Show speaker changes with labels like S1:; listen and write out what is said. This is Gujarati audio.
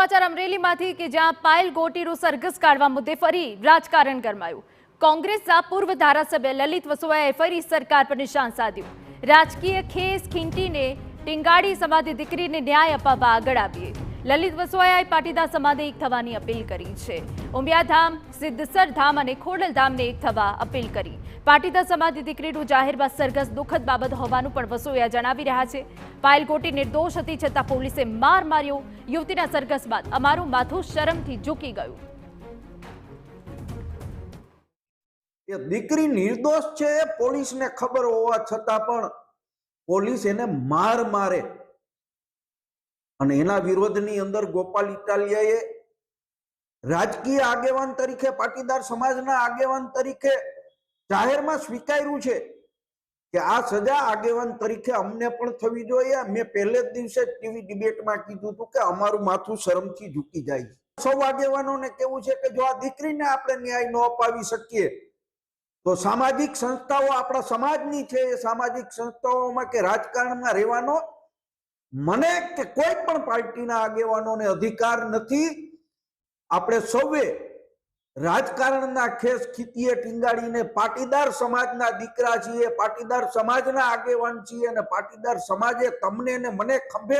S1: સમાચાર અમરેલીમાંથી કે જ્યાં પાયલ ગોટીનું સરઘસ કાઢવા મુદ્દે ફરી રાજકારણ ગરમાયું। કોંગ્રેસના પૂર્વ ધારાસભ્ય લલિત વસોયાએ ફરી સરકાર પર નિશાન સાધ્યું। રાજકીય ખેસ ખીંટીને ટીંગાડી સમાધિ દીકરીને ન્યાય અપાવવા આગળ આવીએ। લલિત વસોયાએ પાટીદાર સમાજે એક થવાની અપીલ કરી છે। ઉમિયાધામ, સિદ્ધસર ધામ અને ખોડલધામને એક થવા અપીલ કરી। પાટીદાર સમાજની દીકરીનું જાહેરમાં સરઘસ દુઃખદ બાબત હોવાનું પણ વસોયા જણાવી રહ્યા છે। પાયલ ગોટી નિર્દોષ હતી છતાં પોલીસે માર માર્યો। યુવતીના સરઘસ બાદ અમારું માથું શરમથી ઝૂકી ગયું।
S2: એ દીકરી નિર્દોષ છે પોલીસને ખબર હોવા છતાં પણ પોલીસ એને માર મારે અને એના વિરોધની અંદર ગોપાલ ઇટાલિયાએ રાજકીય આગેવાન તરીકે, પાટીદાર સમાજના આગેવાન તરીકે જાહેરમાં સ્વીકાર્યું છે કે આ સજા આગેવાન તરીકે અમને પણ થવી જોઈએ। મેં પહેલે જ દિવસે ટીવી ડિબેટમાં કીધું હતું કે અમારું માથું શરમથી ઝૂકી જાય। સૌ આગેવાનોને કેવું છે કે જો આ દીકરીને આપણે ન્યાય ન અપાવી શકીએ તો સામાજિક સંસ્થાઓ આપણા સમાજની છે, એ સામાજિક સંસ્થાઓમાં કે રાજકારણમાં રહેવાનો મને કે કોઈ પણ પાર્ટીના આગેવાનોને અધિકાર નથી। આપણે સૌએ રાજકારણના ખેસ ખીતીએ ટીંગાડીને પાટીદાર સમાજના દીકરા છીએ, પાટીદાર સમાજના આગેવાન છીએ અને પાટીદાર સમાજે તમને ને મને ખંભે